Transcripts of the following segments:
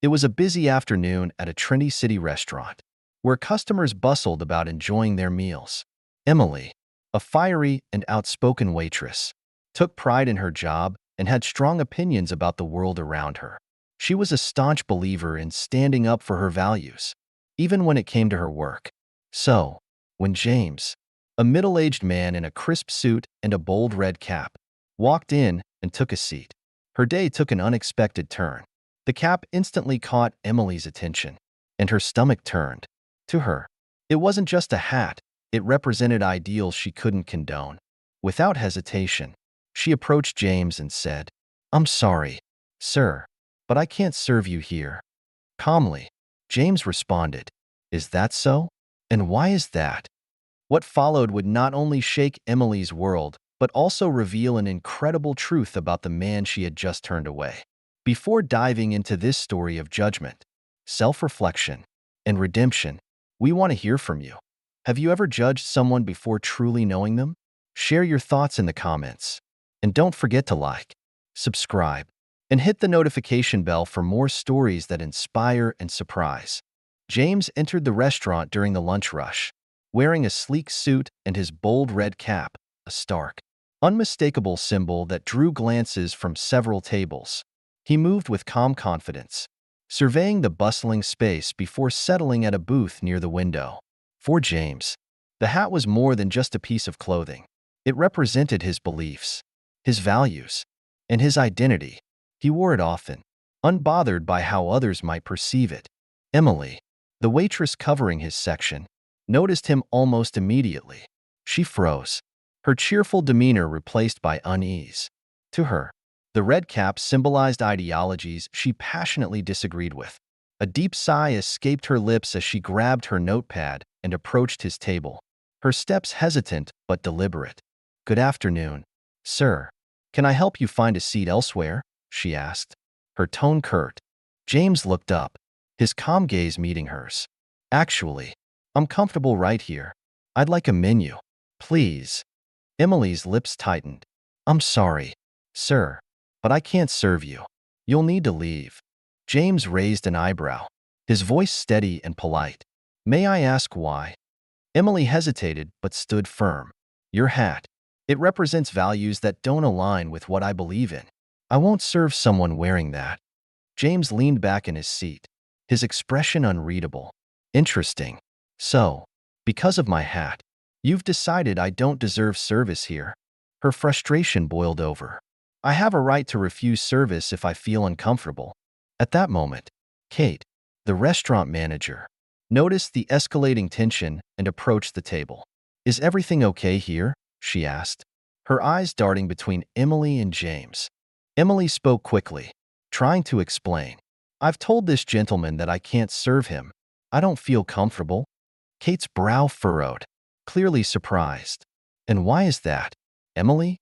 It was a busy afternoon at a trendy city restaurant, where customers bustled about enjoying their meals. Emily, a fiery and outspoken waitress, took pride in her job and had strong opinions about the world around her. She was a staunch believer in standing up for her values, even when it came to her work. So, when James, a middle-aged man in a crisp suit and a bold red cap, walked in and took a seat, her day took an unexpected turn. The cap instantly caught Emily's attention, and her stomach turned. To her, it wasn't just a hat, it represented ideals she couldn't condone. Without hesitation, she approached James and said, "I'm sorry, sir, but I can't serve you here." Calmly, James responded, "Is that so? And why is that?" What followed would not only shake Emily's world, but also reveal an incredible truth about the man she had just turned away. Before diving into this story of judgment, self-reflection, and redemption, we want to hear from you. Have you ever judged someone before truly knowing them? Share your thoughts in the comments. And don't forget to like, subscribe, and hit the notification bell for more stories that inspire and surprise. James entered the restaurant during the lunch rush, wearing a sleek suit and his bold red cap, a stark, unmistakable symbol that drew glances from several tables. He moved with calm confidence, surveying the bustling space before settling at a booth near the window. For James, the hat was more than just a piece of clothing. It represented his beliefs, his values, and his identity. He wore it often, unbothered by how others might perceive it. Emily, the waitress covering his section, noticed him almost immediately. She froze, her cheerful demeanor replaced by unease. To her, the red cap symbolized ideologies she passionately disagreed with. A deep sigh escaped her lips as she grabbed her notepad and approached his table, her steps hesitant but deliberate. "Good afternoon, sir. Can I help you find a seat elsewhere?" she asked, her tone curt. James looked up, his calm gaze meeting hers. "Actually, I'm comfortable right here. I'd like a menu, please." Emily's lips tightened. "I'm sorry, sir, but I can't serve you. You'll need to leave." James raised an eyebrow, his voice steady and polite. "May I ask why?" Emily hesitated but stood firm. "Your hat. It represents values that don't align with what I believe in. I won't serve someone wearing that." James leaned back in his seat, his expression unreadable. "Interesting. So, because of my hat, you've decided I don't deserve service here." Her frustration boiled over. "I have a right to refuse service if I feel uncomfortable." At that moment, Kate, the restaurant manager, noticed the escalating tension and approached the table. "Is everything okay here?" she asked, her eyes darting between Emily and James. Emily spoke quickly, trying to explain. "I've told this gentleman that I can't serve him. I don't feel comfortable." Kate's brow furrowed, clearly surprised. "And why is that, Emily?"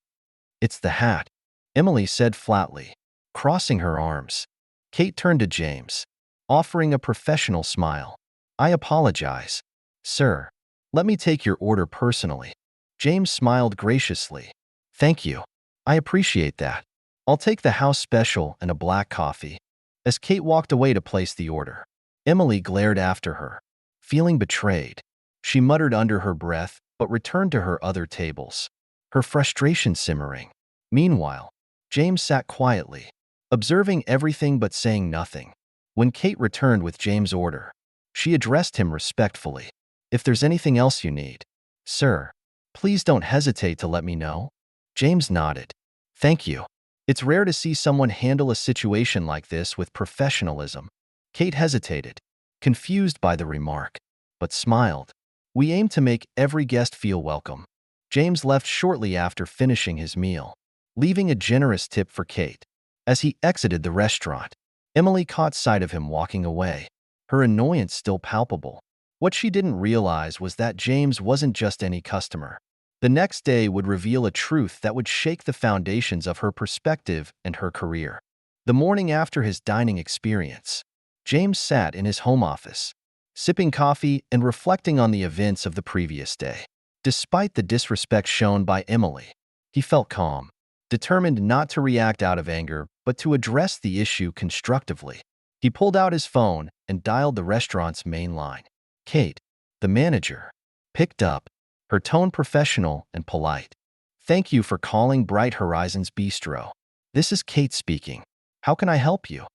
"It's the hat," Emily said flatly, crossing her arms. Kate turned to James, offering a professional smile. "I apologize, sir. Let me take your order personally." James smiled graciously. "Thank you. I appreciate that. I'll take the house special and a black coffee." As Kate walked away to place the order, Emily glared after her, feeling betrayed. She muttered under her breath but returned to her other tables, her frustration simmering. Meanwhile, James sat quietly, observing everything but saying nothing. When Kate returned with James' order, she addressed him respectfully. "If there's anything else you need, sir, please don't hesitate to let me know." James nodded. "Thank you. It's rare to see someone handle a situation like this with professionalism." Kate hesitated, confused by the remark, but smiled. "We aim to make every guest feel welcome." James left shortly after finishing his meal, leaving a generous tip for Kate. As he exited the restaurant, Emily caught sight of him walking away, her annoyance still palpable. What she didn't realize was that James wasn't just any customer. The next day would reveal a truth that would shake the foundations of her perspective and her career. The morning after his dining experience, James sat in his home office, sipping coffee and reflecting on the events of the previous day. Despite the disrespect shown by Emily, he felt calm, determined not to react out of anger but to address the issue constructively. He pulled out his phone and dialed the restaurant's main line. Kate, the manager, picked up, her tone professional and polite. Thank you for calling Bright Horizons Bistro. This is Kate speaking. How can I help you?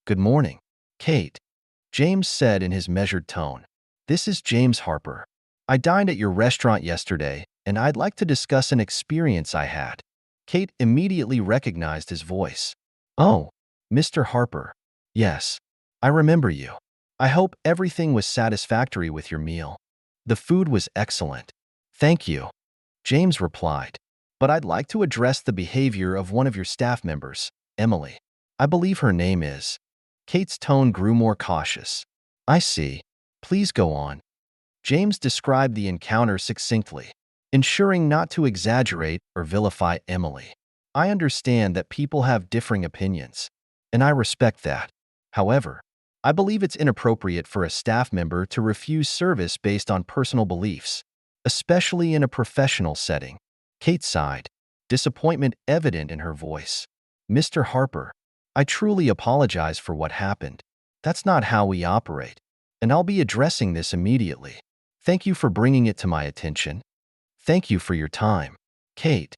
Good morning, Kate, James said in his measured tone. This is James Harper. I dined at your restaurant yesterday, and I'd like to discuss an experience I had. Kate immediately recognized his voice. Oh, Mr. Harper. Yes, I remember you. I hope everything was satisfactory with your meal. The food was excellent. Thank you, James replied. But I'd like to address the behavior of one of your staff members, Emily. I believe her name is. Kate's tone grew more cautious. I see. Please go on. James described the encounter succinctly, ensuring not to exaggerate or vilify Emily. I understand that people have differing opinions, and I respect that. However, I believe it's inappropriate for a staff member to refuse service based on personal beliefs, especially in a professional setting. Kate sighed, disappointment evident in her voice. Mr. Harper, I truly apologize for what happened. That's not how we operate, and I'll be addressing this immediately. Thank you for bringing it to my attention. Thank you for your time, Kate,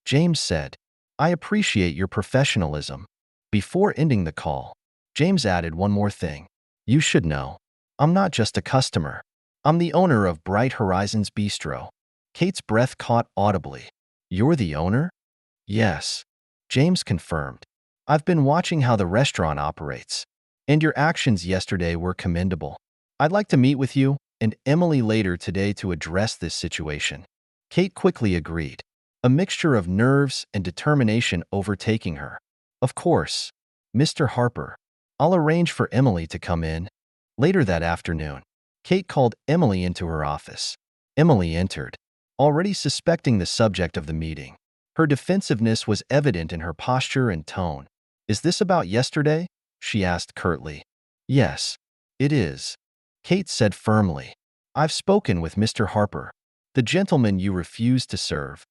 James said. I appreciate your professionalism. Before ending the call, James added one more thing. You should know, I'm not just a customer. I'm the owner of Bright Horizons Bistro. Kate's breath caught audibly. You're the owner? Yes, James confirmed. I've been watching how the restaurant operates, and your actions yesterday were commendable. I'd like to meet with you and Emily later today to address this situation. Kate quickly agreed, a mixture of nerves and determination overtaking her. Of course, Mr. Harper. I'll arrange for Emily to come in. Later that afternoon, Kate called Emily into her office. Emily entered, already suspecting the subject of the meeting. Her defensiveness was evident in her posture and tone. Is this about yesterday? She asked curtly. Yes, it is, Kate said firmly. I've spoken with Mr. Harper, the gentleman you refused to serve.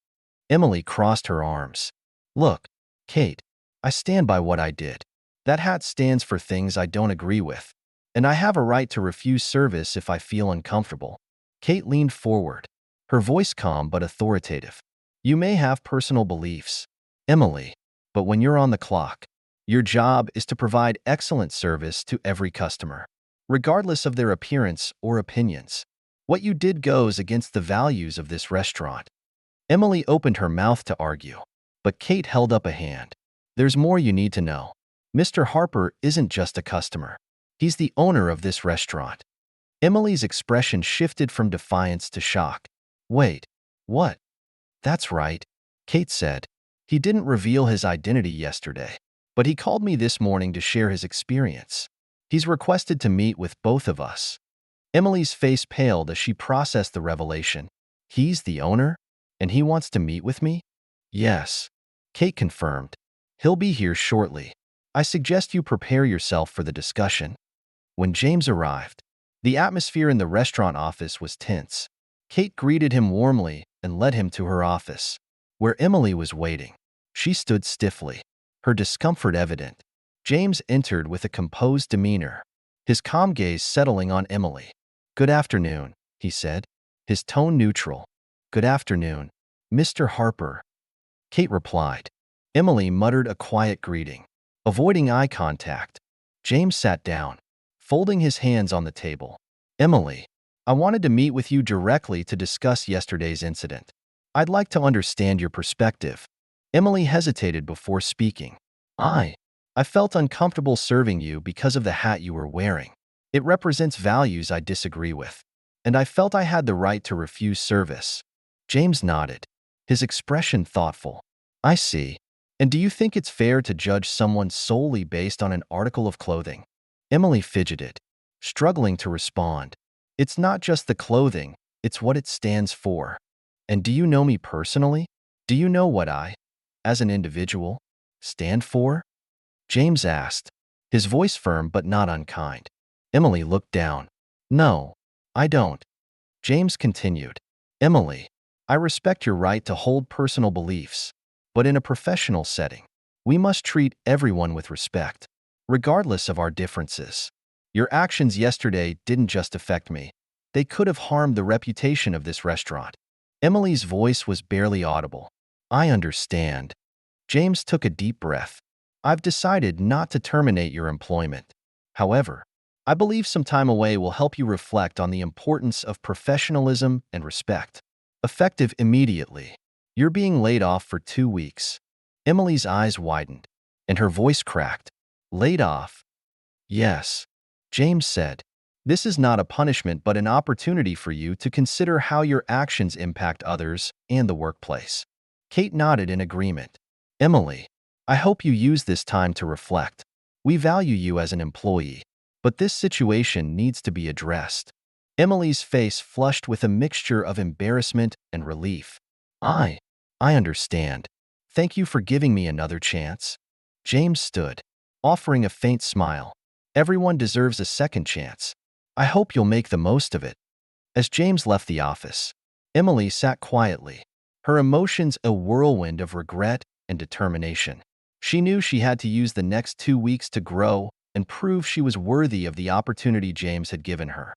Emily crossed her arms. Look, Kate, I stand by what I did. That hat stands for things I don't agree with, and I have a right to refuse service if I feel uncomfortable. Kate leaned forward, her voice calm but authoritative. You may have personal beliefs, Emily, but when you're on the clock, your job is to provide excellent service to every customer, regardless of their appearance or opinions. What you did goes against the values of this restaurant. Emily opened her mouth to argue, but Kate held up a hand. There's more you need to know. Mr. Harper isn't just a customer. He's the owner of this restaurant. Emily's expression shifted from defiance to shock. Wait, what? That's right, Kate said. He didn't reveal his identity yesterday, but he called me this morning to share his experience. He's requested to meet with both of us. Emily's face paled as she processed the revelation. He's the owner, and he wants to meet with me? Yes, Kate confirmed. He'll be here shortly. I suggest you prepare yourself for the discussion. When James arrived, the atmosphere in the restaurant office was tense. Kate greeted him warmly and led him to her office, where Emily was waiting. She stood stiffly, her discomfort evident. James entered with a composed demeanor, his calm gaze settling on Emily. Good afternoon, he said, his tone neutral. Good afternoon, Mr. Harper, Kate replied. Emily muttered a quiet greeting. Avoiding eye contact, James sat down, folding his hands on the table. Emily, I wanted to meet with you directly to discuss yesterday's incident. I'd like to understand your perspective. Emily hesitated before speaking. I felt uncomfortable serving you because of the hat you were wearing. It represents values I disagree with, and I felt I had the right to refuse service. James nodded, his expression thoughtful. I see. And do you think it's fair to judge someone solely based on an article of clothing? Emily fidgeted, struggling to respond. It's not just the clothing, it's what it stands for. And do you know me personally? Do you know what I, as an individual, stand for? James asked, his voice firm but not unkind. Emily looked down. No, I don't. James continued. Emily, I respect your right to hold personal beliefs, but in a professional setting, we must treat everyone with respect. regardless of our differences. Your actions yesterday didn't just affect me. They could have harmed the reputation of this restaurant. Emily's voice was barely audible. I understand. James took a deep breath. I've decided not to terminate your employment. However, I believe some time away will help you reflect on the importance of professionalism and respect. Effective immediately. You're being laid off for 2 weeks. Emily's eyes widened, and her voice cracked. Laid off? Yes. James said, this is not a punishment but an opportunity for you to consider how your actions impact others and the workplace. Kate nodded in agreement. Emily, I hope you use this time to reflect. We value you as an employee, but this situation needs to be addressed. Emily's face flushed with a mixture of embarrassment and relief. I understand. Thank you for giving me another chance. James stood, offering a faint smile. Everyone deserves a second chance. I hope you'll make the most of it. As James left the office, Emily sat quietly, her emotions a whirlwind of regret and determination. She knew she had to use the next 2 weeks to grow and prove she was worthy of the opportunity James had given her.